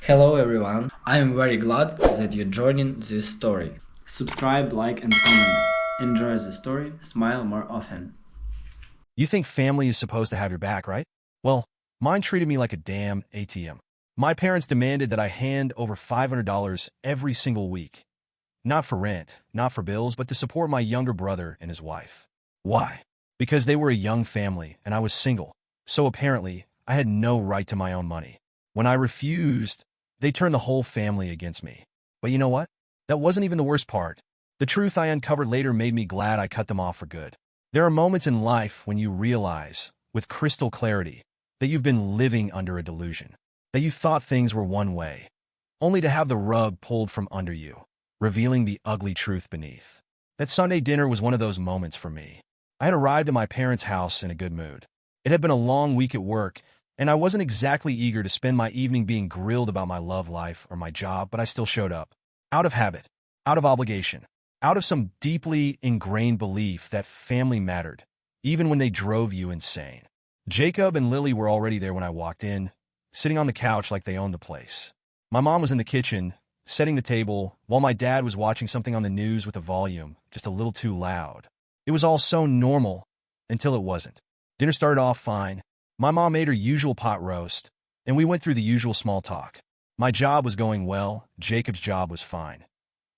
Hello everyone, I am very glad that you're joining this story. Subscribe, like and comment. Enjoy the story, smile more often. You think family is supposed to have your back, right? Well, mine treated me like a damn ATM. My parents demanded that I hand over $500 every single week. Not for rent, not for bills, but to support my younger brother and his wife. Why? Because they were a young family and I was single. So apparently, I had no right to my own money. When I refused, they turned the whole family against me. But you know what? That wasn't even the worst part. The truth I uncovered later made me glad I cut them off for good. There are moments in life when you realize, with crystal clarity, that you've been living under a delusion, that you thought things were one way, only to have the rug pulled from under you, revealing the ugly truth beneath. That Sunday dinner was one of those moments for me. I had arrived at my parents' house in a good mood. It had been a long week at work, and I wasn't exactly eager to spend my evening being grilled about my love life or my job, but I still showed up. Out of habit, out of obligation, out of some deeply ingrained belief that family mattered, even when they drove you insane. Jacob and Lily were already there when I walked in, sitting on the couch like they owned the place. My mom was in the kitchen, setting the table, while my dad was watching something on the news with the volume just a little too loud. It was all so normal until it wasn't. Dinner started off fine. My mom made her usual pot roast, and we went through the usual small talk. My job was going well, Jacob's job was fine.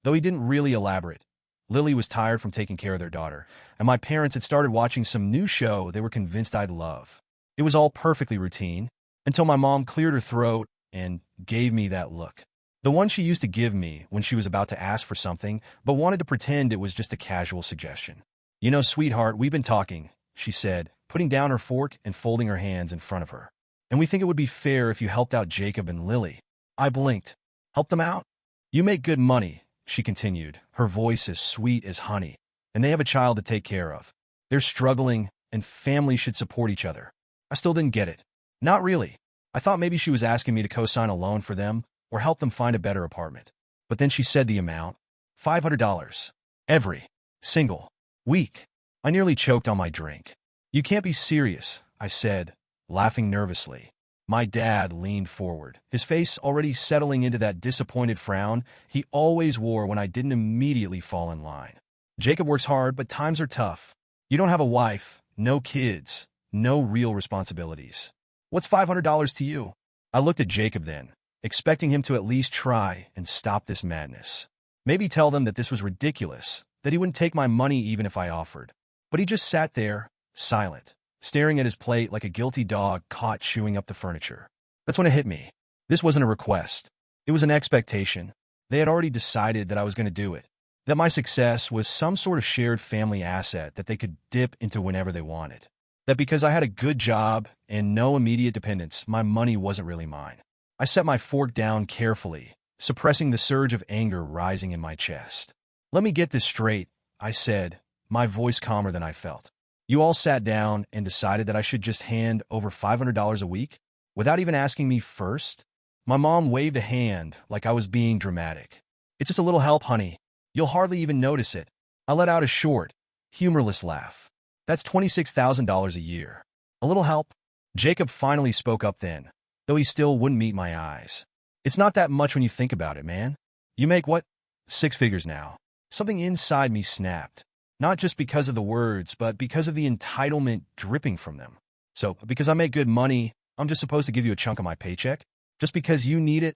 Though he didn't really elaborate. Lily was tired from taking care of their daughter, and my parents had started watching some new show they were convinced I'd love. It was all perfectly routine, until my mom cleared her throat and gave me that look. The one she used to give me when she was about to ask for something, but wanted to pretend it was just a casual suggestion. "You know, sweetheart, we've been talking," she said, putting down her fork and folding her hands in front of her. "And we think it would be fair if you helped out Jacob and Lily." I blinked. "Help them out?" "You make good money," she continued, her voice as sweet as honey. "And they have a child to take care of. They're struggling, and families should support each other." I still didn't get it. Not really. I thought maybe she was asking me to co-sign a loan for them or help them find a better apartment. But then she said the amount. $500. Every single week. I nearly choked on my drink. "You can't be serious," I said, laughing nervously. My dad leaned forward, his face already settling into that disappointed frown he always wore when I didn't immediately fall in line. "Jacob works hard, but times are tough. You don't have a wife, no kids, no real responsibilities. What's $500 to you?" I looked at Jacob then, expecting him to at least try and stop this madness. Maybe tell them that this was ridiculous, that he wouldn't take my money even if I offered. But he just sat there, silent, staring at his plate like a guilty dog caught chewing up the furniture. That's when it hit me. This wasn't a request. It was an expectation. They had already decided that I was going to do it, that my success was some sort of shared family asset that they could dip into whenever they wanted, that because I had a good job and no immediate dependents, my money wasn't really mine. I set my fork down carefully, suppressing the surge of anger rising in my chest. "Let me get this straight," I said, my voice calmer than I felt. "You all sat down and decided that I should just hand over $500 a week without even asking me first?" My mom waved a hand like I was being dramatic. "It's just a little help, honey. You'll hardly even notice it." I let out a short, humorless laugh. "That's $26,000 a year. A little help?" Jacob finally spoke up then, though he still wouldn't meet my eyes. "It's not that much when you think about it, man. You make what? 6 figures now." Something inside me snapped. Not just because of the words, but because of the entitlement dripping from them. "So, because I make good money, I'm just supposed to give you a chunk of my paycheck? Just because you need it?"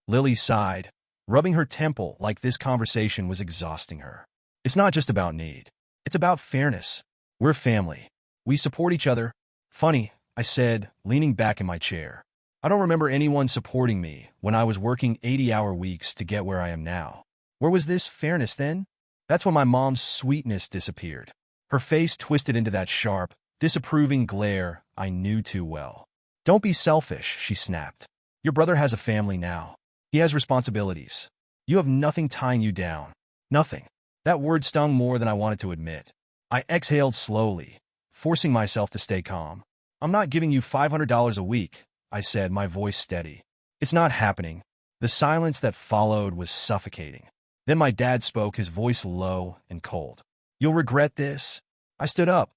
Lily sighed, rubbing her temple like this conversation was exhausting her. "It's not just about need. It's about fairness. We're family. We support each other." "Funny," I said, leaning back in my chair. "I don't remember anyone supporting me when I was working 80-hour weeks to get where I am now. Where was this fairness then?" That's when my mom's sweetness disappeared. Her face twisted into that sharp, disapproving glare I knew too well. "Don't be selfish," she snapped. "Your brother has a family now. He has responsibilities. You have nothing tying you down. Nothing." That word stung more than I wanted to admit. I exhaled slowly, forcing myself to stay calm. "I'm not giving you $500 a week," I said, my voice steady. "It's not happening." The silence that followed was suffocating. Then my dad spoke, his voice low and cold. "You'll regret this." I stood up,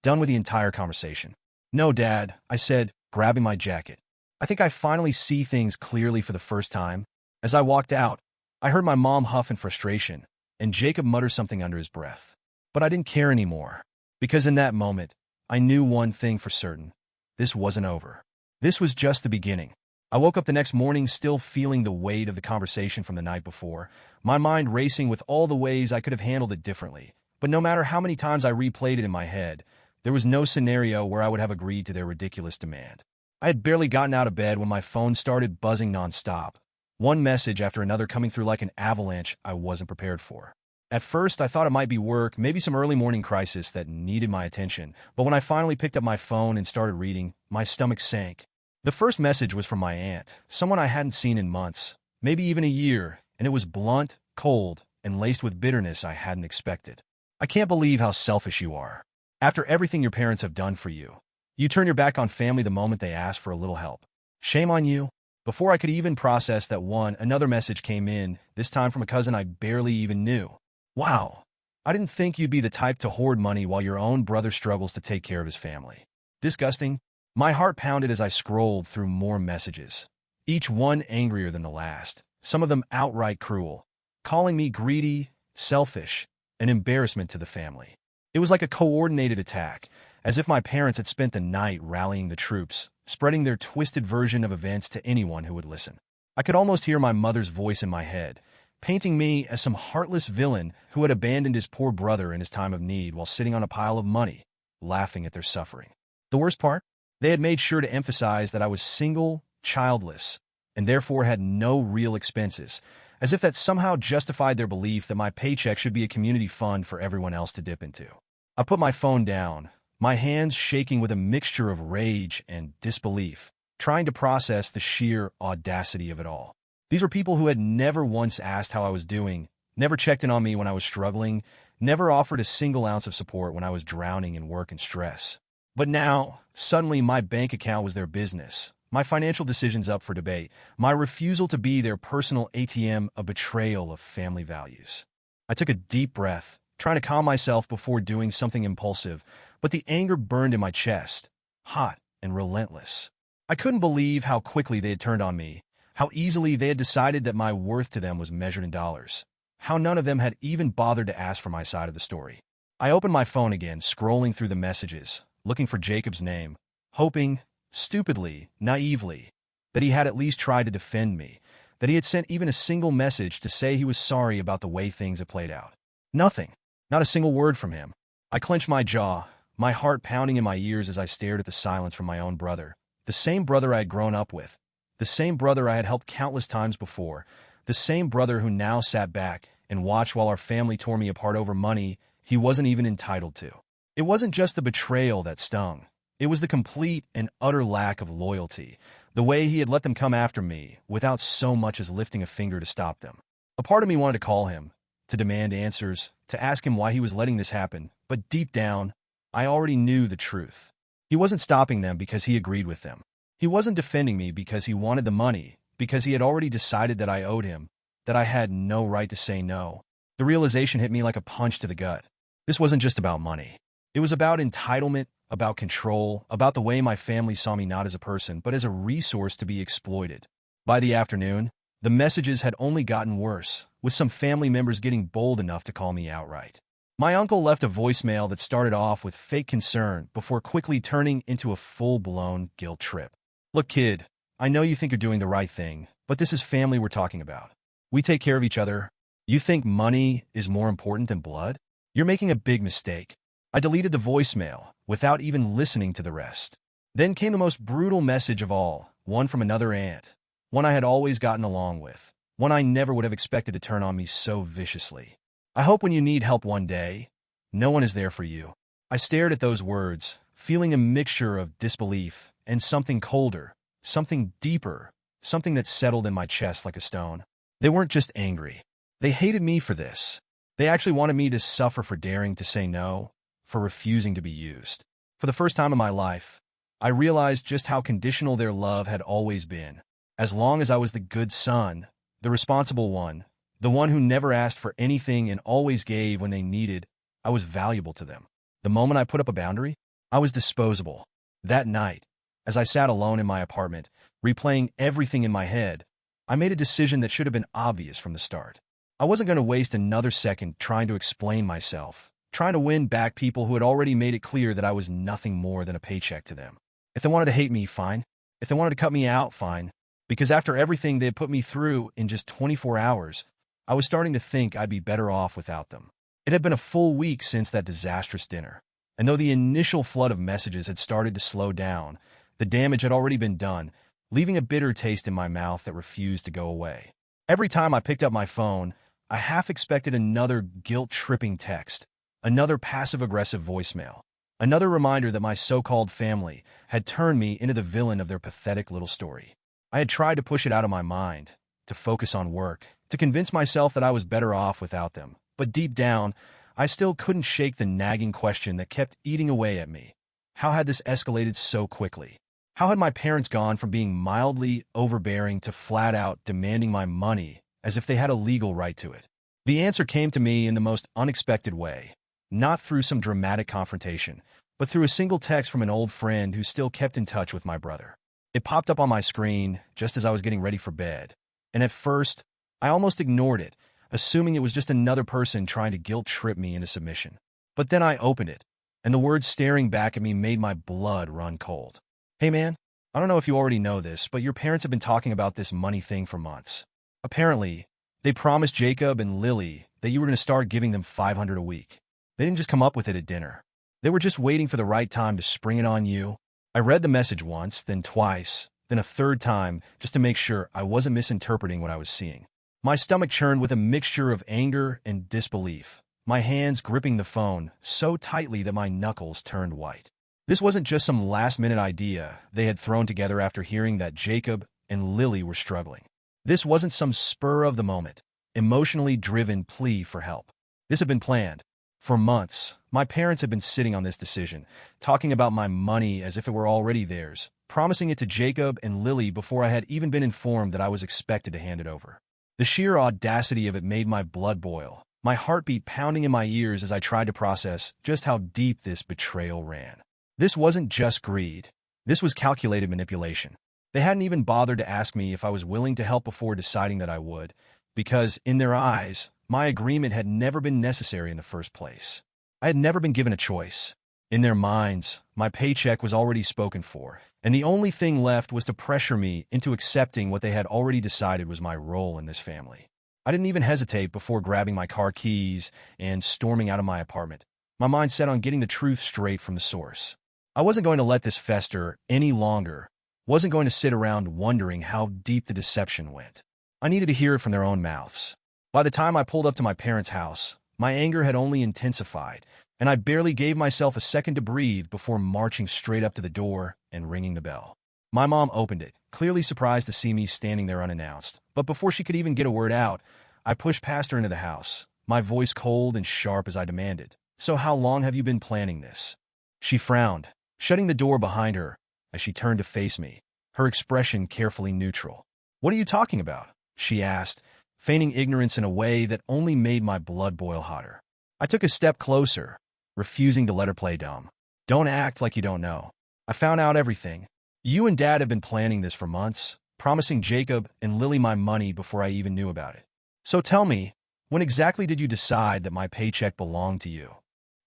done with the entire conversation. "No, Dad," I said, grabbing my jacket. I think I finally see things clearly for the first time. As I walked out, I heard my mom huff in frustration, and Jacob mutter something under his breath. But I didn't care anymore, because in that moment, I knew one thing for certain. This wasn't over. This was just the beginning. I woke up the next morning still feeling the weight of the conversation from the night before, my mind racing with all the ways I could have handled it differently. But no matter how many times I replayed it in my head, there was no scenario where I would have agreed to their ridiculous demand. I had barely gotten out of bed when my phone started buzzing nonstop. One message after another coming through like an avalanche I wasn't prepared for. At first, I thought it might be work, maybe some early morning crisis that needed my attention. But when I finally picked up my phone and started reading, my stomach sank. The first message was from my aunt, someone I hadn't seen in months, maybe even a year, and it was blunt, cold, and laced with bitterness I hadn't expected. I can't believe how selfish you are. After everything your parents have done for you, you turn your back on family the moment they ask for a little help. Shame on you. Before I could even process that another message came in, this time from a cousin I barely even knew. Wow, I didn't think you'd be the type to hoard money while your own brother struggles to take care of his family. Disgusting. My heart pounded as I scrolled through more messages, each one angrier than the last, some of them outright cruel, calling me greedy, selfish, an embarrassment to the family. It was like a coordinated attack, as if my parents had spent the night rallying the troops, spreading their twisted version of events to anyone who would listen. I could almost hear my mother's voice in my head, painting me as some heartless villain who had abandoned his poor brother in his time of need while sitting on a pile of money, laughing at their suffering. The worst part? They had made sure to emphasize that I was single, childless, and therefore had no real expenses, as if that somehow justified their belief that my paycheck should be a community fund for everyone else to dip into. I put my phone down, my hands shaking with a mixture of rage and disbelief, trying to process the sheer audacity of it all. These were people who had never once asked how I was doing, never checked in on me when I was struggling, never offered a single ounce of support when I was drowning in work and stress. But now, suddenly my bank account was their business, my financial decisions up for debate, my refusal to be their personal ATM a betrayal of family values. I took a deep breath, trying to calm myself before doing something impulsive, but the anger burned in my chest, hot and relentless. I couldn't believe how quickly they had turned on me, how easily they had decided that my worth to them was measured in dollars, how none of them had even bothered to ask for my side of the story. I opened my phone again, scrolling through the messages, looking for Jacob's name, hoping, stupidly, naively, that he had at least tried to defend me, that he had sent even a single message to say he was sorry about the way things had played out. Nothing. Not a single word from him. I clenched my jaw, my heart pounding in my ears as I stared at the silence from my own brother, the same brother I had grown up with, the same brother I had helped countless times before, the same brother who now sat back and watched while our family tore me apart over money he wasn't even entitled to. It wasn't just the betrayal that stung. It was the complete and utter lack of loyalty, the way he had let them come after me without so much as lifting a finger to stop them. A part of me wanted to call him, to demand answers, to ask him why he was letting this happen, but deep down, I already knew the truth. He wasn't stopping them because he agreed with them. He wasn't defending me because he wanted the money, because he had already decided that I owed him, that I had no right to say no. The realization hit me like a punch to the gut. This wasn't just about money. It was about entitlement, about control, about the way my family saw me not as a person, but as a resource to be exploited. By the afternoon, the messages had only gotten worse, with some family members getting bold enough to call me outright. My uncle left a voicemail that started off with fake concern before quickly turning into a full-blown guilt trip. Look, kid, I know you think you're doing the right thing, but this is family we're talking about. We take care of each other. You think money is more important than blood? You're making a big mistake. I deleted the voicemail without even listening to the rest. Then came the most brutal message of all, one from another aunt, one I had always gotten along with, one I never would have expected to turn on me so viciously. I hope when you need help one day, no one is there for you. I stared at those words, feeling a mixture of disbelief and something colder, something deeper, something that settled in my chest like a stone. They weren't just angry. They hated me for this. They actually wanted me to suffer for daring to say no, for refusing to be used. For the first time in my life, I realized just how conditional their love had always been. As long as I was the good son, the responsible one, the one who never asked for anything and always gave when they needed, I was valuable to them. The moment I put up a boundary, I was disposable. That night, as I sat alone in my apartment, Replaying everything in my head, I made a decision that should have been obvious from the start. I wasn't going to waste another second trying to explain myself, trying to win back people who had already made it clear that I was nothing more than a paycheck to them. If they wanted to hate me, fine. If they wanted to cut me out, fine. Because after everything they had put me through in just 24 hours, I was starting to think I'd be better off without them. It had been a full week since that disastrous dinner, and though the initial flood of messages had started to slow down, the damage had already been done, leaving a bitter taste in my mouth that refused to go away. Every time I picked up my phone, I half expected another guilt-tripping text, another passive-aggressive voicemail, another reminder that my so-called family had turned me into the villain of their pathetic little story. I had tried to push it out of my mind, to focus on work, to convince myself that I was better off without them, but deep down, I still couldn't shake the nagging question that kept eating away at me. How had this escalated so quickly? How had my parents gone from being mildly overbearing to flat-out demanding my money as if they had a legal right to it? The answer came to me in the most unexpected way, not through some dramatic confrontation, but through a single text from an old friend who still kept in touch with my brother. It popped up on my screen just as I was getting ready for bed, and at first, I almost ignored it, assuming it was just another person trying to guilt-trip me into submission. But then I opened it, and the words staring back at me made my blood run cold. Hey man, I don't know if you already know this, but your parents have been talking about this money thing for months. Apparently, they promised Jacob and Lily that you were going to start giving them $500 a week. They didn't just come up with it at dinner. They were just waiting for the right time to spring it on you. I read the message once, then twice, then a third time, just to make sure I wasn't misinterpreting what I was seeing. My stomach churned with a mixture of anger and disbelief, my hands gripping the phone so tightly that my knuckles turned white. This wasn't just some last-minute idea they had thrown together after hearing that Jacob and Lily were struggling. This wasn't some spur-of-the-moment, emotionally driven plea for help. This had been planned. For months, my parents had been sitting on this decision, talking about my money as if it were already theirs, promising it to Jacob and Lily before I had even been informed that I was expected to hand it over. The sheer audacity of it made my blood boil, my heartbeat pounding in my ears as I tried to process just how deep this betrayal ran. This wasn't just greed. This was calculated manipulation. They hadn't even bothered to ask me if I was willing to help before deciding that I would, because, in their eyes, my agreement had never been necessary in the first place. I had never been given a choice. In their minds, my paycheck was already spoken for, and the only thing left was to pressure me into accepting what they had already decided was my role in this family. I didn't even hesitate before grabbing my car keys and storming out of my apartment, my mind set on getting the truth straight from the source. I wasn't going to let this fester any longer, wasn't going to sit around wondering how deep the deception went. I needed to hear it from their own mouths. By the time I pulled up to my parents' house, my anger had only intensified, and I barely gave myself a second to breathe before marching straight up to the door and ringing the bell. My mom opened it, clearly surprised to see me standing there unannounced, but before she could even get a word out, I pushed past her into the house, my voice cold and sharp as I demanded, "So how long have you been planning this?" She frowned, shutting the door behind her as she turned to face me, her expression carefully neutral. "What are you talking about?" she asked, feigning ignorance in a way that only made my blood boil hotter. I took a step closer, refusing to let her play dumb. "Don't act like you don't know. I found out everything. You and Dad have been planning this for months, promising Jacob and Lily my money before I even knew about it. So tell me, when exactly did you decide that my paycheck belonged to you?"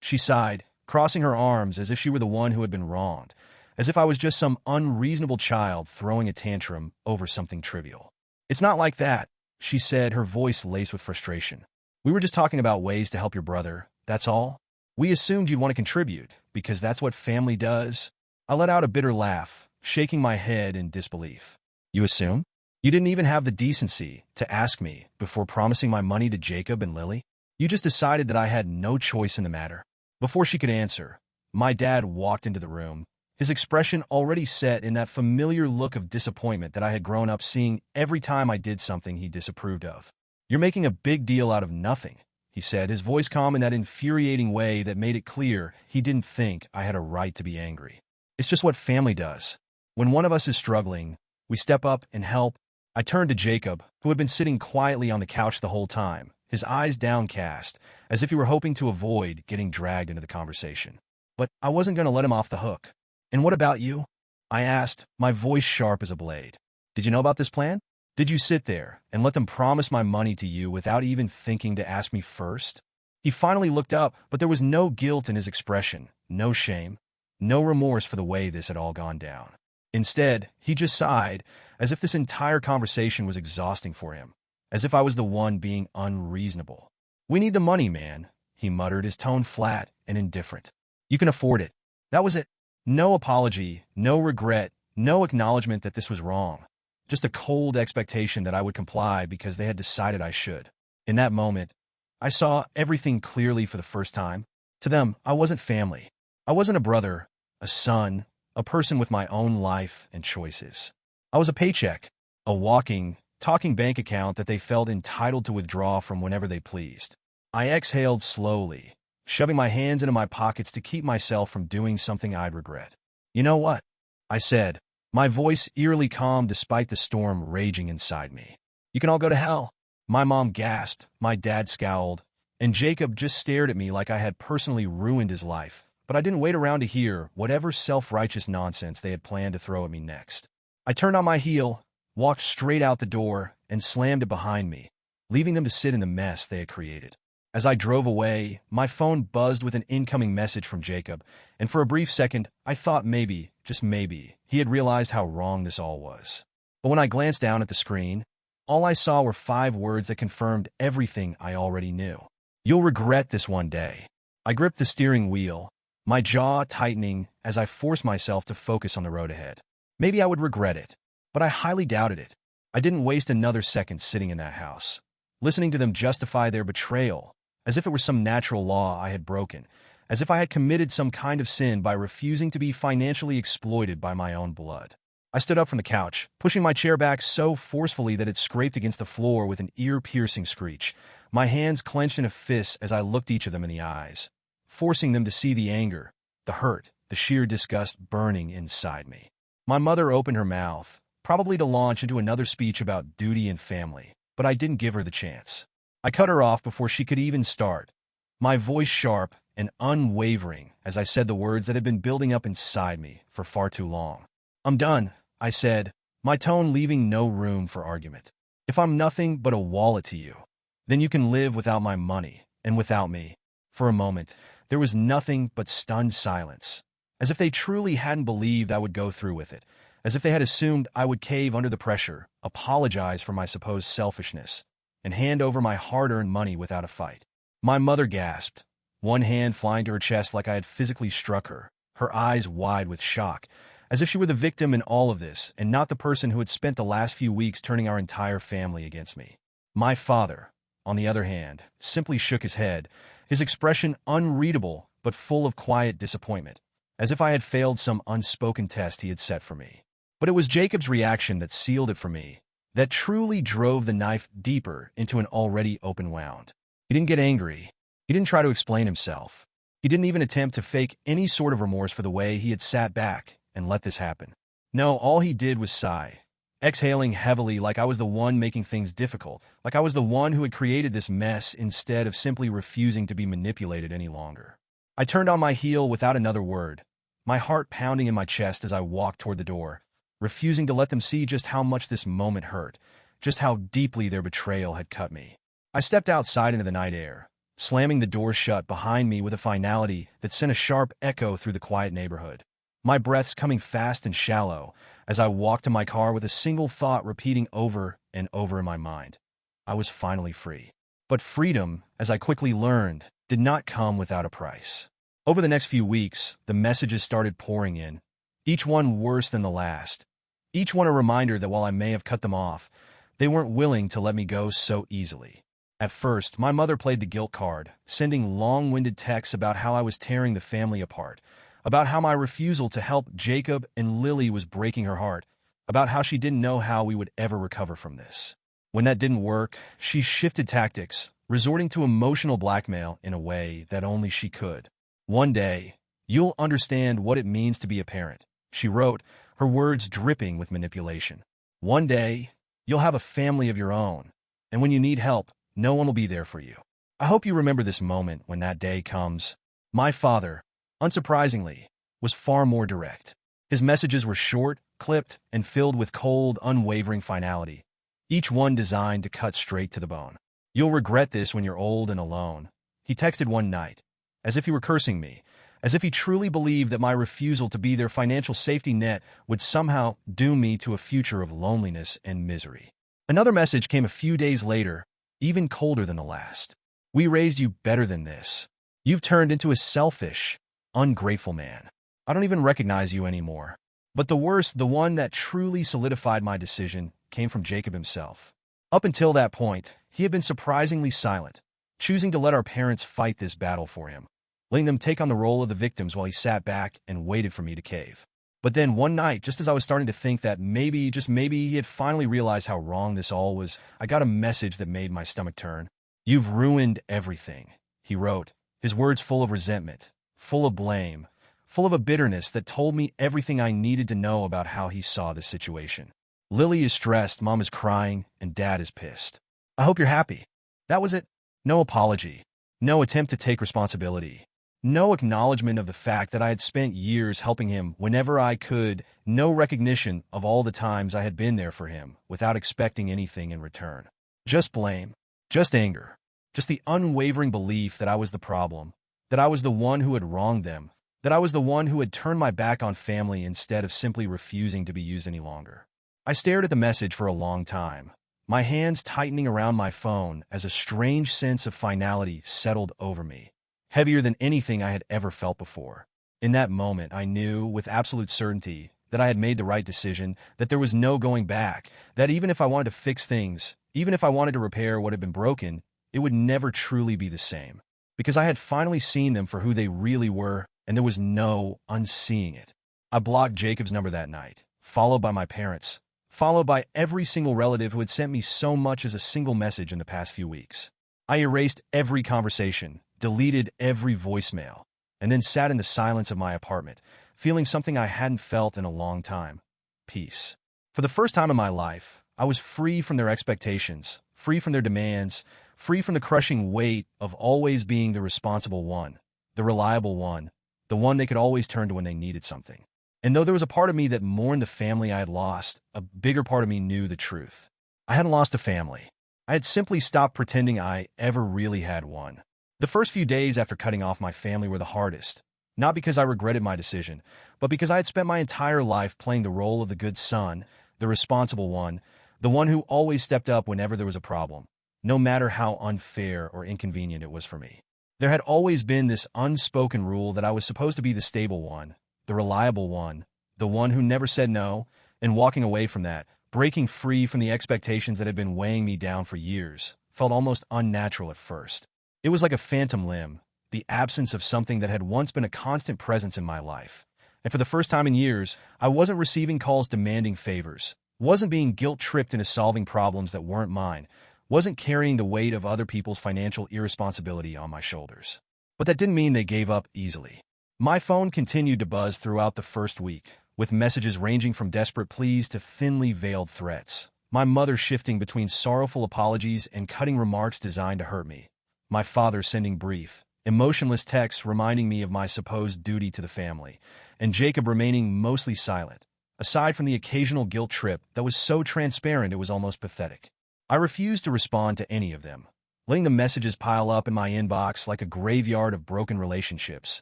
She sighed, crossing her arms as if she were the one who had been wronged, as if I was just some unreasonable child throwing a tantrum over something trivial. "It's not like that," she said, her voice laced with frustration. "We were just talking about ways to help your brother, that's all. We assumed you'd want to contribute, because that's what family does." I let out a bitter laugh, shaking my head in disbelief. "You assume? You didn't even have the decency to ask me before promising my money to Jacob and Lily? You just decided that I had no choice in the matter." Before she could answer, my dad walked into the room, his expression already set in that familiar look of disappointment that I had grown up seeing every time I did something he disapproved of. "You're making a big deal out of nothing," he said, his voice calm in that infuriating way that made it clear he didn't think I had a right to be angry. "It's just what family does. When one of us is struggling, we step up and help." I turned to Jacob, who had been sitting quietly on the couch the whole time, his eyes downcast, as if he were hoping to avoid getting dragged into the conversation. But I wasn't going to let him off the hook. "And what about you?" I asked, my voice sharp as a blade. Did you know about this plan? Did you sit there and let them promise my money to you without even thinking to ask me first? He finally looked up, but there was no guilt in his expression, no shame, no remorse for the way this had all gone down. Instead, he just sighed, as if this entire conversation was exhausting for him, as if I was the one being unreasonable. "We need the money, man," he muttered, his tone flat and indifferent. "You can afford it." That was it. No apology, no regret, no acknowledgement that this was wrong. Just a cold expectation that I would comply because they had decided I should. In that moment, I saw everything clearly for the first time. To them, I wasn't family. I wasn't a brother, a son, a person with my own life and choices. I was a paycheck, a walking, talking bank account that they felt entitled to withdraw from whenever they pleased. I exhaled slowly, shoving my hands into my pockets to keep myself from doing something I'd regret. "You know what?" I said, my voice eerily calm despite the storm raging inside me. "You can all go to hell." My mom gasped, my dad scowled, and Jacob just stared at me like I had personally ruined his life. But I didn't wait around to hear whatever self-righteous nonsense they had planned to throw at me next. I turned on my heel, walked straight out the door, and slammed it behind me, leaving them to sit in the mess they had created. As I drove away, my phone buzzed with an incoming message from Jacob, and for a brief second, I thought maybe, just maybe, he had realized how wrong this all was. But when I glanced down at the screen, all I saw were 5 words that confirmed everything I already knew. "You'll regret this one day." I gripped the steering wheel, my jaw tightening as I forced myself to focus on the road ahead. Maybe I would regret it, but I highly doubted it. I didn't waste another second sitting in that house, listening to them justify their betrayal, as if it were some natural law I had broken, as if I had committed some kind of sin by refusing to be financially exploited by my own blood. I stood up from the couch, pushing my chair back so forcefully that it scraped against the floor with an ear-piercing screech. My hands clenched in a fist as I looked each of them in the eyes, forcing them to see the anger, the hurt, the sheer disgust burning inside me. My mother opened her mouth, probably to launch into another speech about duty and family, but I didn't give her the chance. I cut her off before she could even start, my voice sharp and unwavering as I said the words that had been building up inside me for far too long. "I'm done," I said, my tone leaving no room for argument. "If I'm nothing but a wallet to you, then you can live without my money and without me." For a moment, there was nothing but stunned silence, as if they truly hadn't believed I would go through with it, as if they had assumed I would cave under the pressure, apologize for my supposed selfishness, and hand over my hard-earned money without a fight. My mother gasped, one hand flying to her chest like I had physically struck her, her eyes wide with shock, as if she were the victim in all of this and not the person who had spent the last few weeks turning our entire family against me. My father, on the other hand, simply shook his head, his expression unreadable but full of quiet disappointment, as if I had failed some unspoken test he had set for me. But it was Jacob's reaction that sealed it for me, that truly drove the knife deeper into an already open wound. He didn't get angry. He didn't try to explain himself. He didn't even attempt to fake any sort of remorse for the way he had sat back and let this happen. No, all he did was sigh, exhaling heavily like I was the one making things difficult, like I was the one who had created this mess instead of simply refusing to be manipulated any longer. I turned on my heel without another word, my heart pounding in my chest as I walked toward the door, refusing to let them see just how much this moment hurt, just how deeply their betrayal had cut me. I stepped outside into the night air, slamming the door shut behind me with a finality that sent a sharp echo through the quiet neighborhood. My breaths coming fast and shallow as I walked to my car with a single thought repeating over and over in my mind. I was finally free. But freedom, as I quickly learned, did not come without a price. Over the next few weeks, the messages started pouring in, each one worse than the last. Each one a reminder that while I may have cut them off, they weren't willing to let me go so easily. At first, my mother played the guilt card, sending long-winded texts about how I was tearing the family apart, about how my refusal to help Jacob and Lily was breaking her heart, about how she didn't know how we would ever recover from this. When that didn't work, she shifted tactics, resorting to emotional blackmail in a way that only she could. "One day, you'll understand what it means to be a parent," she wrote, her words dripping with manipulation. "One day, you'll have a family of your own, and when you need help, no one will be there for you." I hope you remember this moment when that day comes. My father, unsurprisingly, was far more direct. His messages were short, clipped, and filled with cold, unwavering finality, each one designed to cut straight to the bone. "You'll regret this when you're old and alone," he texted one night, as if he were cursing me, as if he truly believed that my refusal to be their financial safety net would somehow doom me to a future of loneliness and misery. Another message came a few days later, even colder than the last. "We raised you better than this. You've turned into a selfish, ungrateful man. I don't even recognize you anymore." But the worst, the one that truly solidified my decision, came from Jacob himself. Up until that point, he had been surprisingly silent, choosing to let our parents fight this battle for him, letting them take on the role of the victims while he sat back and waited for me to cave. But then one night, just as I was starting to think that maybe, just maybe, he had finally realized how wrong this all was, I got a message that made my stomach turn. "You've ruined everything," he wrote, his words full of resentment, full of blame, full of a bitterness that told me everything I needed to know about how he saw the situation. "Lily is stressed, Mom is crying, and Dad is pissed. I hope you're happy." That was it. No apology. No attempt to take responsibility. No acknowledgement of the fact that I had spent years helping him whenever I could. No recognition of all the times I had been there for him without expecting anything in return. Just blame. Just anger. Just the unwavering belief that I was the problem, that I was the one who had wronged them, that I was the one who had turned my back on family instead of simply refusing to be used any longer. I stared at the message for a long time, my hands tightening around my phone as a strange sense of finality settled over me, heavier than anything I had ever felt before. In that moment, I knew with absolute certainty that I had made the right decision, that there was no going back, that even if I wanted to fix things, even if I wanted to repair what had been broken, it would never truly be the same, because I had finally seen them for who they really were, and there was no unseeing it. I blocked Jacob's number that night, followed by my parents, followed by every single relative who had sent me so much as a single message in the past few weeks. I erased every conversation, deleted every voicemail, and then sat in the silence of my apartment, feeling something I hadn't felt in a long time: peace. For the first time in my life, I was free from their expectations, free from their demands, free from the crushing weight of always being the responsible one, the reliable one, the one they could always turn to when they needed something. And though there was a part of me that mourned the family I had lost, a bigger part of me knew the truth. I hadn't lost a family. I had simply stopped pretending I ever really had one. The first few days after cutting off my family were the hardest, not because I regretted my decision, but because I had spent my entire life playing the role of the good son, the responsible one, the one who always stepped up whenever there was a problem, no matter how unfair or inconvenient it was for me. There had always been this unspoken rule that I was supposed to be the stable one, the reliable one, the one who never said no, and walking away from that, breaking free from the expectations that had been weighing me down for years, felt almost unnatural at first. It was like a phantom limb, the absence of something that had once been a constant presence in my life. And for the first time in years, I wasn't receiving calls demanding favors, wasn't being guilt-tripped into solving problems that weren't mine, wasn't carrying the weight of other people's financial irresponsibility on my shoulders. But that didn't mean they gave up easily. My phone continued to buzz throughout the first week, with messages ranging from desperate pleas to thinly veiled threats. My mother shifting between sorrowful apologies and cutting remarks designed to hurt me. My father sending brief, emotionless texts reminding me of my supposed duty to the family, and Jacob remaining mostly silent, aside from the occasional guilt trip that was so transparent it was almost pathetic. I refused to respond to any of them, letting the messages pile up in my inbox like a graveyard of broken relationships,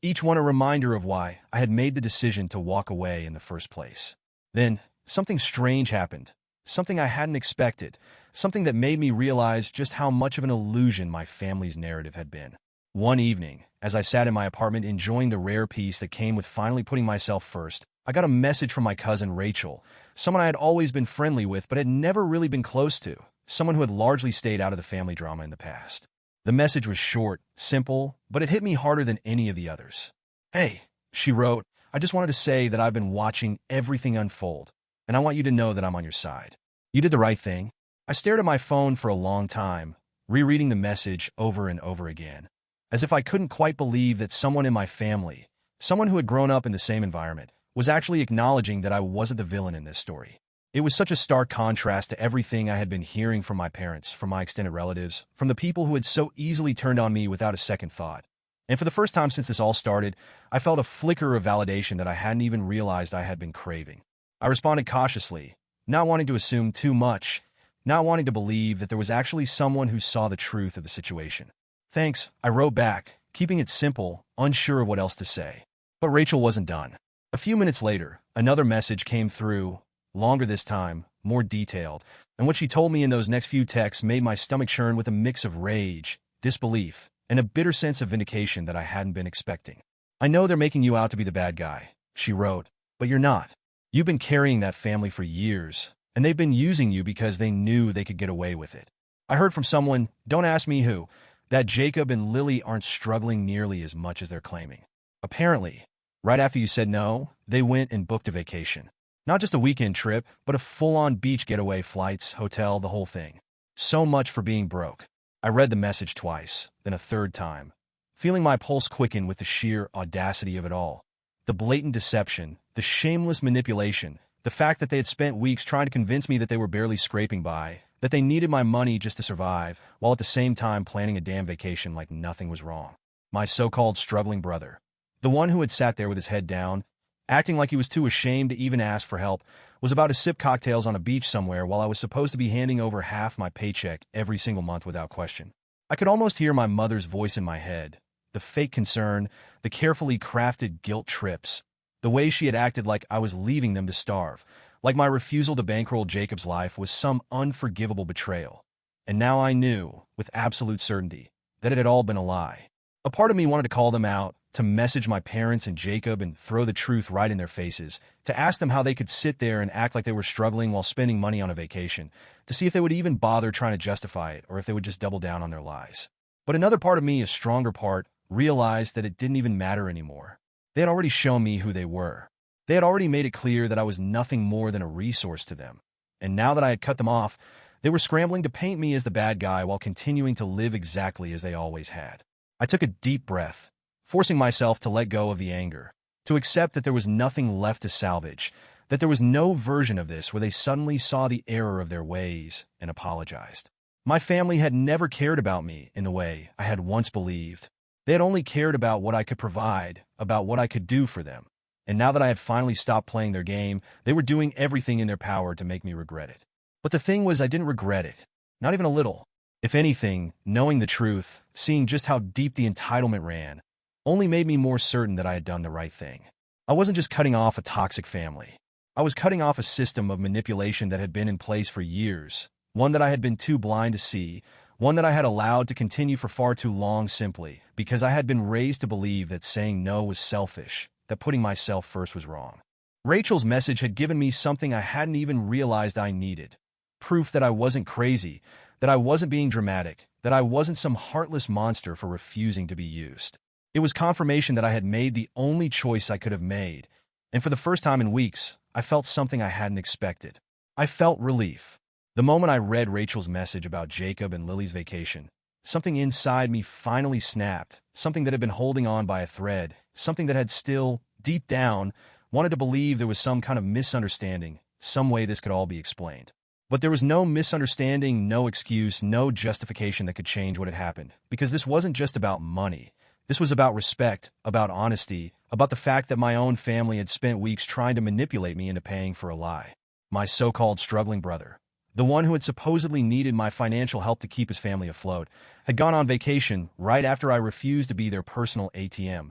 each one a reminder of why I had made the decision to walk away in the first place. Then, something strange happened, something I hadn't expected, something that made me realize just how much of an illusion my family's narrative had been. One evening, as I sat in my apartment enjoying the rare peace that came with finally putting myself first, I got a message from my cousin Rachel, someone I had always been friendly with but had never really been close to, someone who had largely stayed out of the family drama in the past. The message was short, simple, but it hit me harder than any of the others. "Hey," she wrote, "I just wanted to say that I've been watching everything unfold, and I want you to know that I'm on your side. You did the right thing." I stared at my phone for a long time, rereading the message over and over again, as if I couldn't quite believe that someone in my family, someone who had grown up in the same environment, was actually acknowledging that I wasn't the villain in this story. It was such a stark contrast to everything I had been hearing from my parents, from my extended relatives, from the people who had so easily turned on me without a second thought. And for the first time since this all started, I felt a flicker of validation that I hadn't even realized I had been craving. I responded cautiously, not wanting to assume too much, not wanting to believe that there was actually someone who saw the truth of the situation. Thanks, I wrote back, keeping it simple, unsure of what else to say. But Rachel wasn't done. A few minutes later, another message came through, longer this time, more detailed, and what she told me in those next few texts made my stomach churn with a mix of rage, disbelief, and a bitter sense of vindication that I hadn't been expecting. I know they're making you out to be the bad guy, she wrote, but you're not. You've been carrying that family for years, and they've been using you because they knew they could get away with it. I heard from someone, don't ask me who, that Jacob and Lily aren't struggling nearly as much as they're claiming. Apparently, right after you said no, they went and booked a vacation. Not just a weekend trip, but a full-on beach getaway, flights, hotel, the whole thing. So much for being broke. I read the message twice, then a third time, feeling my pulse quicken with the sheer audacity of it all. The blatant deception, the shameless manipulation, the fact that they had spent weeks trying to convince me that they were barely scraping by, that they needed my money just to survive, while at the same time planning a damn vacation like nothing was wrong. My so-called struggling brother, the one who had sat there with his head down, acting like he was too ashamed to even ask for help, was about to sip cocktails on a beach somewhere while I was supposed to be handing over half my paycheck every single month without question. I could almost hear my mother's voice in my head, the fake concern, the carefully crafted guilt trips, the way she had acted like I was leaving them to starve, like my refusal to bankroll Jacob's life was some unforgivable betrayal. And now I knew, with absolute certainty, that it had all been a lie. A part of me wanted to call them out, to message my parents and Jacob and throw the truth right in their faces, to ask them how they could sit there and act like they were struggling while spending money on a vacation, to see if they would even bother trying to justify it or if they would just double down on their lies. But another part of me, a stronger part, realized that it didn't even matter anymore. They had already shown me who they were. They had already made it clear that I was nothing more than a resource to them. And now that I had cut them off, they were scrambling to paint me as the bad guy while continuing to live exactly as they always had. I took a deep breath, forcing myself to let go of the anger, to accept that there was nothing left to salvage, that there was no version of this where they suddenly saw the error of their ways and apologized. My family had never cared about me in the way I had once believed. They had only cared about what I could provide, about what I could do for them. And now that I had finally stopped playing their game, they were doing everything in their power to make me regret it. But the thing was, I didn't regret it. Not even a little. If anything, knowing the truth, seeing just how deep the entitlement ran, only made me more certain that I had done the right thing. I wasn't just cutting off a toxic family. I was cutting off a system of manipulation that had been in place for years, one that I had been too blind to see, one that I had allowed to continue for far too long simply because I had been raised to believe that saying no was selfish, that putting myself first was wrong. Rachel's message had given me something I hadn't even realized I needed. Proof that I wasn't crazy, that I wasn't being dramatic, that I wasn't some heartless monster for refusing to be used. It was confirmation that I had made the only choice I could have made, and for the first time in weeks, I felt something I hadn't expected. I felt relief. The moment I read Rachel's message about Jacob and Lily's vacation, something inside me finally snapped, something that had been holding on by a thread, something that had still, deep down, wanted to believe there was some kind of misunderstanding, some way this could all be explained. But there was no misunderstanding, no excuse, no justification that could change what had happened, because this wasn't just about money. This was about respect, about honesty, about the fact that my own family had spent weeks trying to manipulate me into paying for a lie. My so-called struggling brother, the one who had supposedly needed my financial help to keep his family afloat, had gone on vacation right after I refused to be their personal ATM.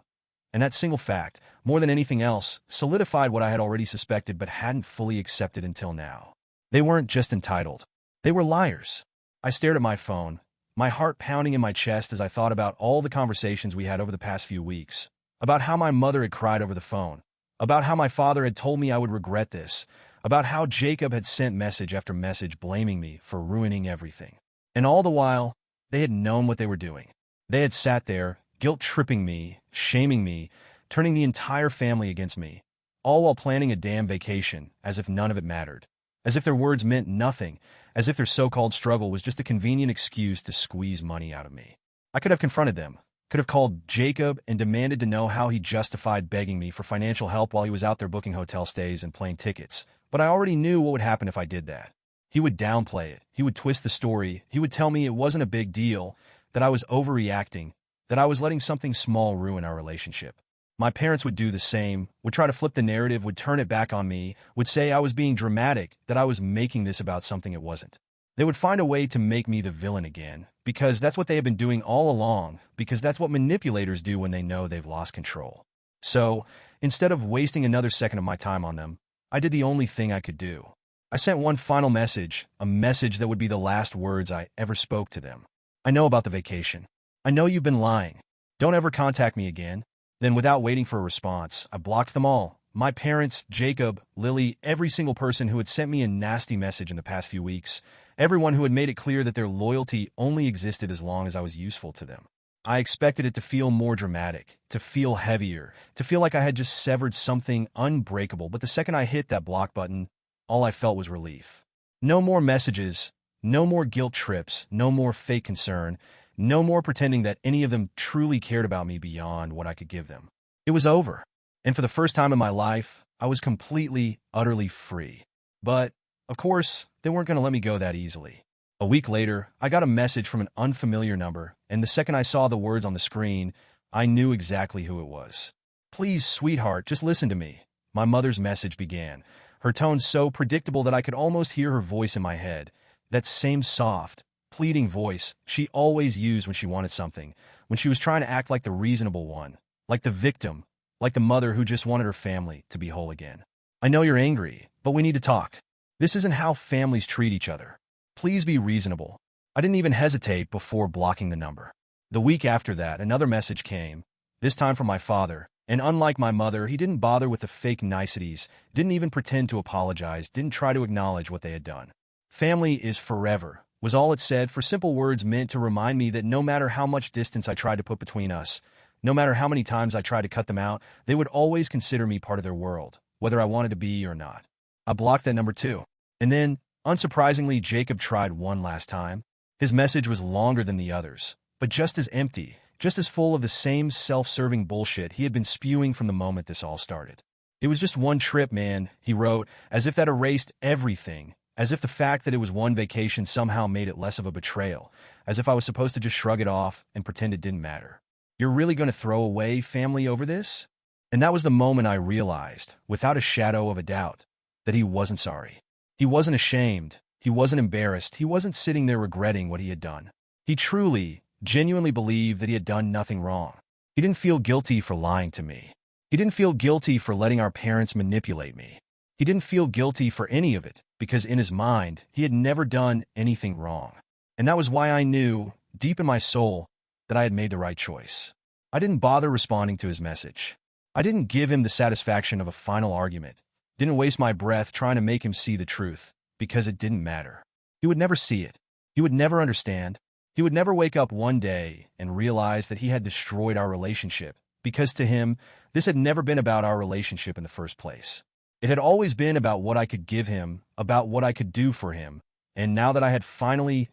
And that single fact, more than anything else, solidified what I had already suspected but hadn't fully accepted until now. They weren't just entitled. They were liars. I stared at my phone, my heart pounding in my chest as I thought about all the conversations we had over the past few weeks, about how my mother had cried over the phone, about how my father had told me I would regret this, about how Jacob had sent message after message blaming me for ruining everything. And all the while, they had known what they were doing. They had sat there, guilt-tripping me, shaming me, turning the entire family against me, all while planning a damn vacation, as if none of it mattered, as if their words meant nothing, as if their so-called struggle was just a convenient excuse to squeeze money out of me. I could have confronted them, could have called Jacob and demanded to know how he justified begging me for financial help while he was out there booking hotel stays and plane tickets, but I already knew what would happen if I did that. He would downplay it, he would twist the story, he would tell me it wasn't a big deal, that I was overreacting, that I was letting something small ruin our relationship. My parents would do the same, would try to flip the narrative, would turn it back on me, would say I was being dramatic, that I was making this about something it wasn't. They would find a way to make me the villain again, because that's what they have been doing all along, because that's what manipulators do when they know they've lost control. So, instead of wasting another second of my time on them, I did the only thing I could do. I sent one final message, a message that would be the last words I ever spoke to them. I know about the vacation. I know you've been lying. Don't ever contact me again. Then, without waiting for a response, I blocked them all. My parents, Jacob, Lily, every single person who had sent me a nasty message in the past few weeks, everyone who had made it clear that their loyalty only existed as long as I was useful to them. I expected it to feel more dramatic, to feel heavier, to feel like I had just severed something unbreakable, but the second I hit that block button, all I felt was relief. No more messages, no more guilt trips, no more fake concern, no more pretending that any of them truly cared about me beyond what I could give them. It was over. And for the first time in my life, I was completely, utterly free. But, of course, they weren't going to let me go that easily. A week later, I got a message from an unfamiliar number, and the second I saw the words on the screen, I knew exactly who it was. "Please, sweetheart, just listen to me," my mother's message began, her tone so predictable that I could almost hear her voice in my head, that same soft, pleading voice she always used when she wanted something, when she was trying to act like the reasonable one, like the victim, like the mother who just wanted her family to be whole again. "I know you're angry, but we need to talk. This isn't how families treat each other. Please be reasonable." I didn't even hesitate before blocking the number. The week after that, another message came, this time from my father, and unlike my mother, he didn't bother with the fake niceties, didn't even pretend to apologize, didn't try to acknowledge what they had done. "Family is forever," was all it said, for simple words meant to remind me that no matter how much distance I tried to put between us, no matter how many times I tried to cut them out, they would always consider me part of their world, whether I wanted to be or not. I blocked that number too. And then, unsurprisingly, Jacob tried one last time. His message was longer than the others, but just as empty, just as full of the same self-serving bullshit he had been spewing from the moment this all started. "It was just one trip, man," he wrote, as if that erased everything, as if the fact that it was one vacation somehow made it less of a betrayal, as if I was supposed to just shrug it off and pretend it didn't matter. "You're really going to throw away family over this?" And that was the moment I realized, without a shadow of a doubt, that he wasn't sorry. He wasn't ashamed. He wasn't embarrassed. He wasn't sitting there regretting what he had done. He truly, genuinely believed that he had done nothing wrong. He didn't feel guilty for lying to me. He didn't feel guilty for letting our parents manipulate me. He didn't feel guilty for any of it, because in his mind, he had never done anything wrong. And that was why I knew, deep in my soul, that I had made the right choice. I didn't bother responding to his message. I didn't give him the satisfaction of a final argument. Didn't waste my breath trying to make him see the truth, because it didn't matter. He would never see it. He would never understand. He would never wake up one day and realize that he had destroyed our relationship, because to him, this had never been about our relationship in the first place. It had always been about what I could give him, about what I could do for him, and now that I had finally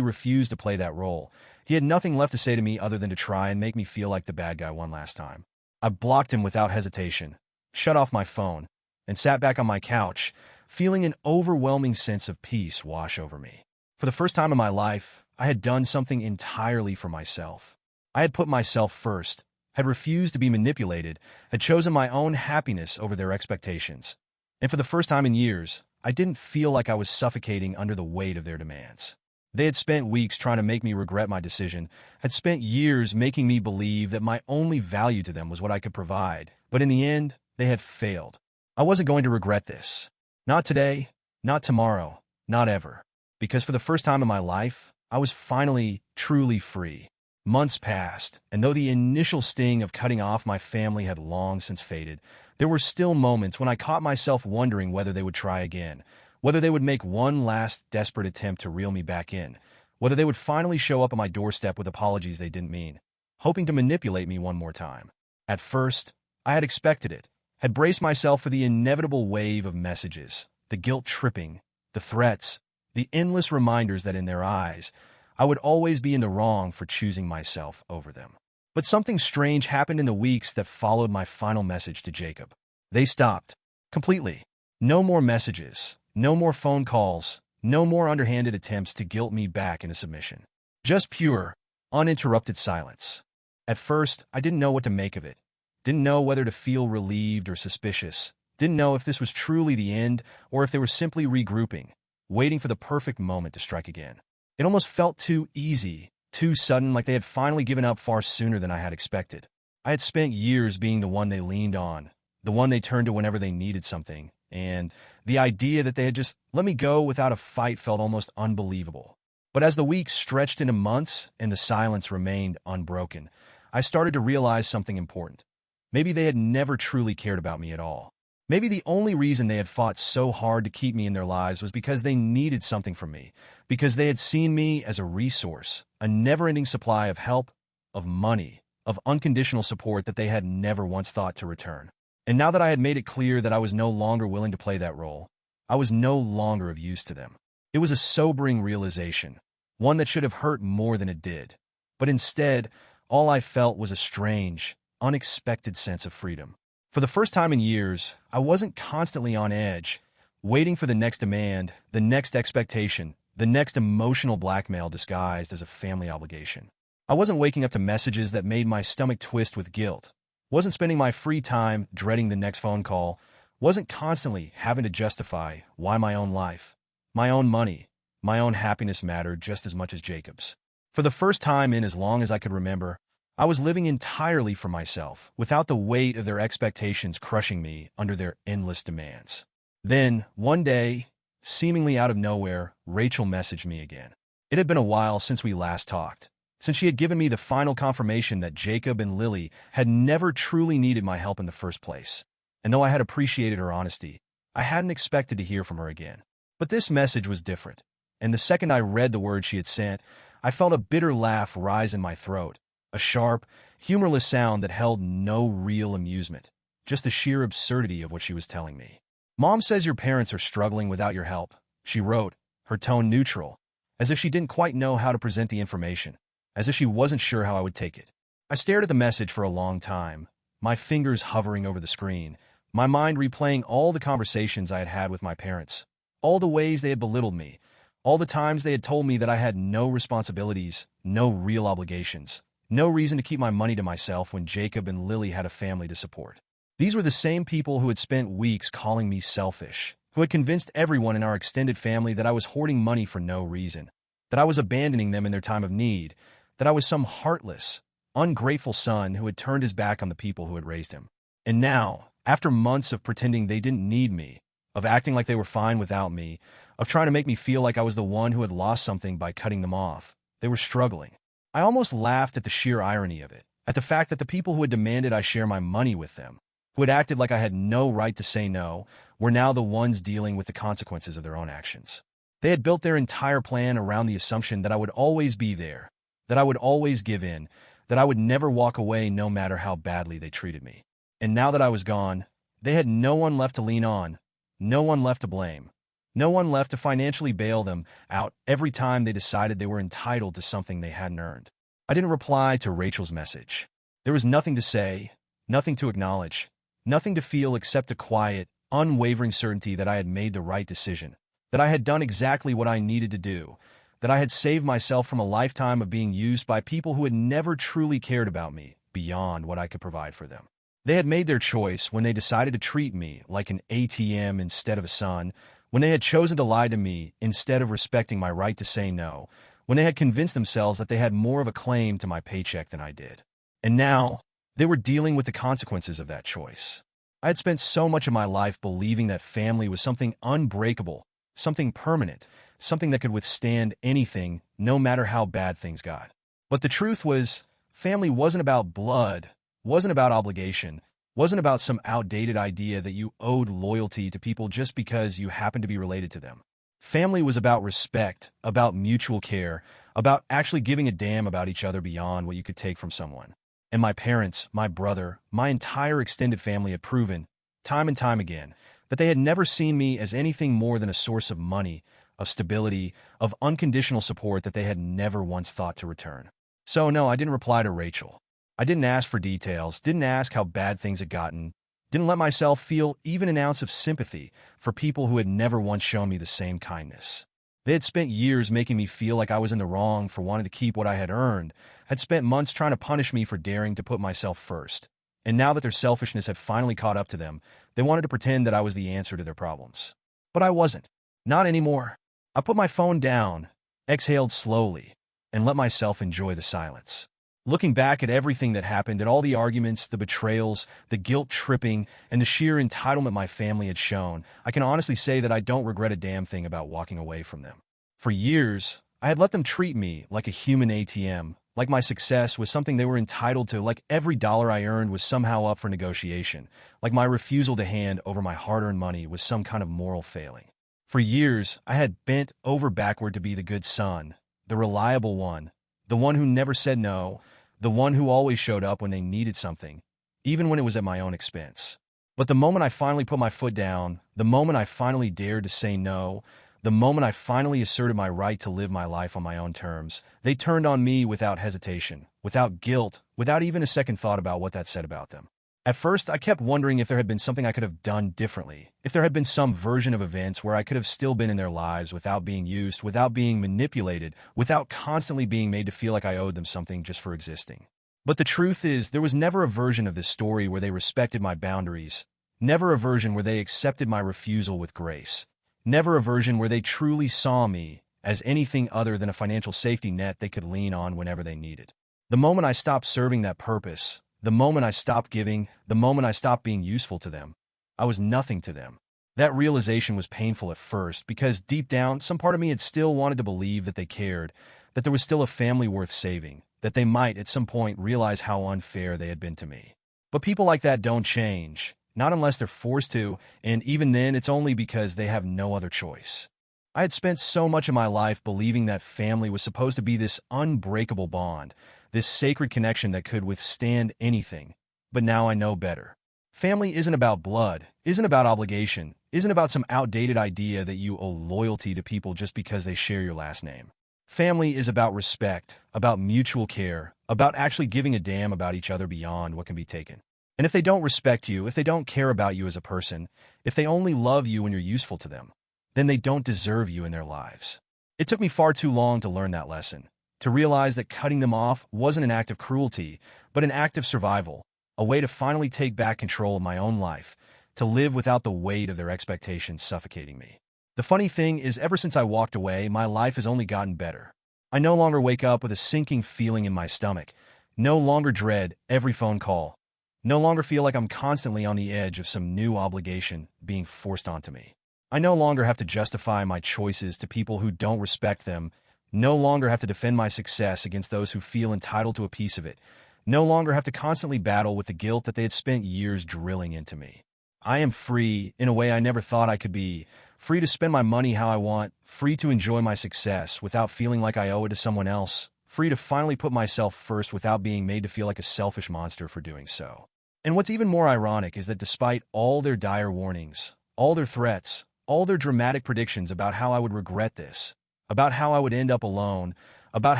refused to play that role, he had nothing left to say to me other than to try and make me feel like the bad guy one last time. I blocked him without hesitation, shut off my phone, and sat back on my couch, feeling an overwhelming sense of peace wash over me. For the first time in my life, I had done something entirely for myself. I had put myself first, had refused to be manipulated, had chosen my own happiness over their expectations. And for the first time in years, I didn't feel like I was suffocating under the weight of their demands. They had spent weeks trying to make me regret my decision, had spent years making me believe that my only value to them was what I could provide, but in the end, they had failed. I wasn't going to regret this. Not today, not tomorrow, not ever. Because for the first time in my life, I was finally, truly free. Months passed, and though the initial sting of cutting off my family had long since faded, there were still moments when I caught myself wondering whether they would try again, whether they would make one last desperate attempt to reel me back in, whether they would finally show up at my doorstep with apologies they didn't mean, hoping to manipulate me one more time. At first, I had expected it, had braced myself for the inevitable wave of messages, the guilt-tripping, the threats, the endless reminders that in their eyes, I would always be in the wrong for choosing myself over them. But something strange happened in the weeks that followed my final message to Jacob. They stopped. Completely. No more messages. No more phone calls. No more underhanded attempts to guilt me back into submission. Just pure, uninterrupted silence. At first, I didn't know what to make of it. Didn't know whether to feel relieved or suspicious. Didn't know if this was truly the end or if they were simply regrouping, waiting for the perfect moment to strike again. It almost felt too easy, too sudden, like they had finally given up far sooner than I had expected. I had spent years being the one they leaned on, the one they turned to whenever they needed something, and the idea that they had just let me go without a fight felt almost unbelievable. But as the weeks stretched into months and the silence remained unbroken, I started to realize something important. Maybe they had never truly cared about me at all. Maybe the only reason they had fought so hard to keep me in their lives was because they needed something from me, because they had seen me as a resource, a never-ending supply of help, of money, of unconditional support that they had never once thought to return. And now that I had made it clear that I was no longer willing to play that role, I was no longer of use to them. It was a sobering realization, one that should have hurt more than it did. But instead, all I felt was a strange, unexpected sense of freedom. For the first time in years, I wasn't constantly on edge, waiting for the next demand, the next expectation, the next emotional blackmail disguised as a family obligation. I wasn't waking up to messages that made my stomach twist with guilt, wasn't spending my free time dreading the next phone call, wasn't constantly having to justify why my own life, my own money, my own happiness mattered just as much as Jacob's. For the first time in as long as I could remember, I was living entirely for myself, without the weight of their expectations crushing me under their endless demands. Then, one day, seemingly out of nowhere, Rachel messaged me again. It had been a while since we last talked, since she had given me the final confirmation that Jacob and Lily had never truly needed my help in the first place. And though I had appreciated her honesty, I hadn't expected to hear from her again. But this message was different, and the second I read the words she had sent, I felt a bitter laugh rise in my throat, a sharp, humorless sound that held no real amusement, just the sheer absurdity of what she was telling me. "Mom says your parents are struggling without your help," she wrote, her tone neutral, as if she didn't quite know how to present the information, as if she wasn't sure how I would take it. I stared at the message for a long time, my fingers hovering over the screen, my mind replaying all the conversations I had had with my parents, all the ways they had belittled me, all the times they had told me that I had no responsibilities, no real obligations, no reason to keep my money to myself when Jacob and Lily had a family to support. These were the same people who had spent weeks calling me selfish, who had convinced everyone in our extended family that I was hoarding money for no reason, that I was abandoning them in their time of need, that I was some heartless, ungrateful son who had turned his back on the people who had raised him. And now, after months of pretending they didn't need me, of acting like they were fine without me, of trying to make me feel like I was the one who had lost something by cutting them off, they were struggling. I almost laughed at the sheer irony of it, at the fact that the people who had demanded I share my money with them, who had acted like I had no right to say no, were now the ones dealing with the consequences of their own actions. They had built their entire plan around the assumption that I would always be there, that I would always give in, that I would never walk away no matter how badly they treated me. And now that I was gone, they had no one left to lean on, no one left to blame, no one left to financially bail them out every time they decided they were entitled to something they hadn't earned. I didn't reply to Rachel's message. There was nothing to say, nothing to acknowledge, nothing to feel except a quiet, unwavering certainty that I had made the right decision, that I had done exactly what I needed to do, that I had saved myself from a lifetime of being used by people who had never truly cared about me beyond what I could provide for them. They had made their choice when they decided to treat me like an ATM instead of a son, when they had chosen to lie to me instead of respecting my right to say no, when they had convinced themselves that they had more of a claim to my paycheck than I did. And now, they were dealing with the consequences of that choice. I had spent so much of my life believing that family was something unbreakable, something permanent, something that could withstand anything, no matter how bad things got. But the truth was, family wasn't about blood, wasn't about obligation, wasn't about some outdated idea that you owed loyalty to people just because you happened to be related to them. Family was about respect, about mutual care, about actually giving a damn about each other beyond what you could take from someone. And my parents, my brother, my entire extended family had proven, time and time again, that they had never seen me as anything more than a source of money, of stability, of unconditional support that they had never once thought to return. So no, I didn't reply to Rachel. I didn't ask for details, didn't ask how bad things had gotten, didn't let myself feel even an ounce of sympathy for people who had never once shown me the same kindness. They had spent years making me feel like I was in the wrong for wanting to keep what I had earned, had spent months trying to punish me for daring to put myself first. And now that their selfishness had finally caught up to them, they wanted to pretend that I was the answer to their problems. But I wasn't. Not anymore. I put my phone down, exhaled slowly, and let myself enjoy the silence. Looking back at everything that happened, at all the arguments, the betrayals, the guilt-tripping, and the sheer entitlement my family had shown, I can honestly say that I don't regret a damn thing about walking away from them. For years, I had let them treat me like a human ATM, like my success was something they were entitled to, like every dollar I earned was somehow up for negotiation, like my refusal to hand over my hard-earned money was some kind of moral failing. For years, I had bent over backward to be the good son, the reliable one, the one who never said no, the one who always showed up when they needed something, even when it was at my own expense. But the moment I finally put my foot down, the moment I finally dared to say no, the moment I finally asserted my right to live my life on my own terms, they turned on me without hesitation, without guilt, without even a second thought about what that said about them. At first, I kept wondering if there had been something I could have done differently, if there had been some version of events where I could have still been in their lives without being used, without being manipulated, without constantly being made to feel like I owed them something just for existing. But the truth is, there was never a version of this story where they respected my boundaries, never a version where they accepted my refusal with grace, never a version where they truly saw me as anything other than a financial safety net they could lean on whenever they needed. The moment I stopped serving that purpose, the moment I stopped giving, the moment I stopped being useful to them, I was nothing to them. That realization was painful at first because deep down, some part of me had still wanted to believe that they cared, that there was still a family worth saving, that they might at some point realize how unfair they had been to me. But people like that don't change, not unless they're forced to, and even then it's only because they have no other choice. I had spent so much of my life believing that family was supposed to be this unbreakable bond, this sacred connection that could withstand anything. But now I know better. Family isn't about blood, isn't about obligation, isn't about some outdated idea that you owe loyalty to people just because they share your last name. Family is about respect, about mutual care, about actually giving a damn about each other beyond what can be taken. And if they don't respect you, if they don't care about you as a person, if they only love you when you're useful to them, then they don't deserve you in their lives. It took me far too long to learn that lesson, to realize that cutting them off wasn't an act of cruelty, but an act of survival, a way to finally take back control of my own life, to live without the weight of their expectations suffocating me. The funny thing is, ever since I walked away, my life has only gotten better. I no longer wake up with a sinking feeling in my stomach, no longer dread every phone call, no longer feel like I'm constantly on the edge of some new obligation being forced onto me. I no longer have to justify my choices to people who don't respect them, no longer have to defend my success against those who feel entitled to a piece of it, no longer have to constantly battle with the guilt that they had spent years drilling into me. I am free in a way I never thought I could be, free to spend my money how I want, free to enjoy my success without feeling like I owe it to someone else, free to finally put myself first without being made to feel like a selfish monster for doing so. And what's even more ironic is that despite all their dire warnings, all their threats, all their dramatic predictions about how I would regret this, about how I would end up alone, about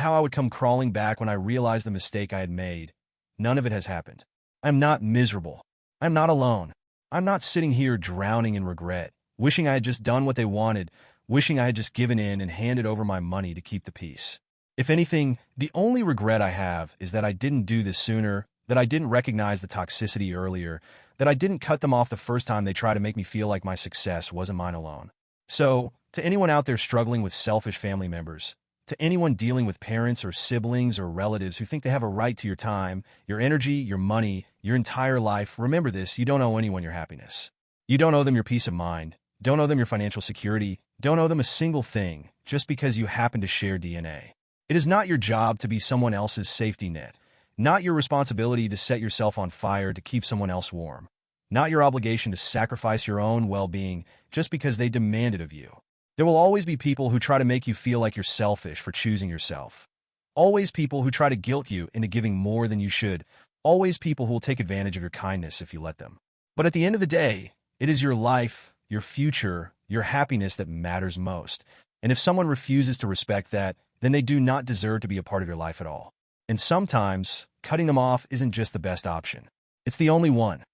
how I would come crawling back when I realized the mistake I had made, none of it has happened. I'm not miserable. I'm not alone. I'm not sitting here drowning in regret, wishing I had just done what they wanted, wishing I had just given in and handed over my money to keep the peace. If anything, the only regret I have is that I didn't do this sooner, that I didn't recognize the toxicity earlier, that I didn't cut them off the first time they tried to make me feel like my success wasn't mine alone. So, to anyone out there struggling with selfish family members, to anyone dealing with parents or siblings or relatives who think they have a right to your time, your energy, your money, your entire life, remember this: you don't owe anyone your happiness. You don't owe them your peace of mind. Don't owe them your financial security. Don't owe them a single thing just because you happen to share DNA. It is not your job to be someone else's safety net, not your responsibility to set yourself on fire to keep someone else warm, not your obligation to sacrifice your own well-being just because they demand it of you. There will always be people who try to make you feel like you're selfish for choosing yourself. Always people who try to guilt you into giving more than you should. Always people who will take advantage of your kindness if you let them. But at the end of the day, it is your life, your future, your happiness that matters most. And if someone refuses to respect that, then they do not deserve to be a part of your life at all. And sometimes, cutting them off isn't just the best option. It's the only one.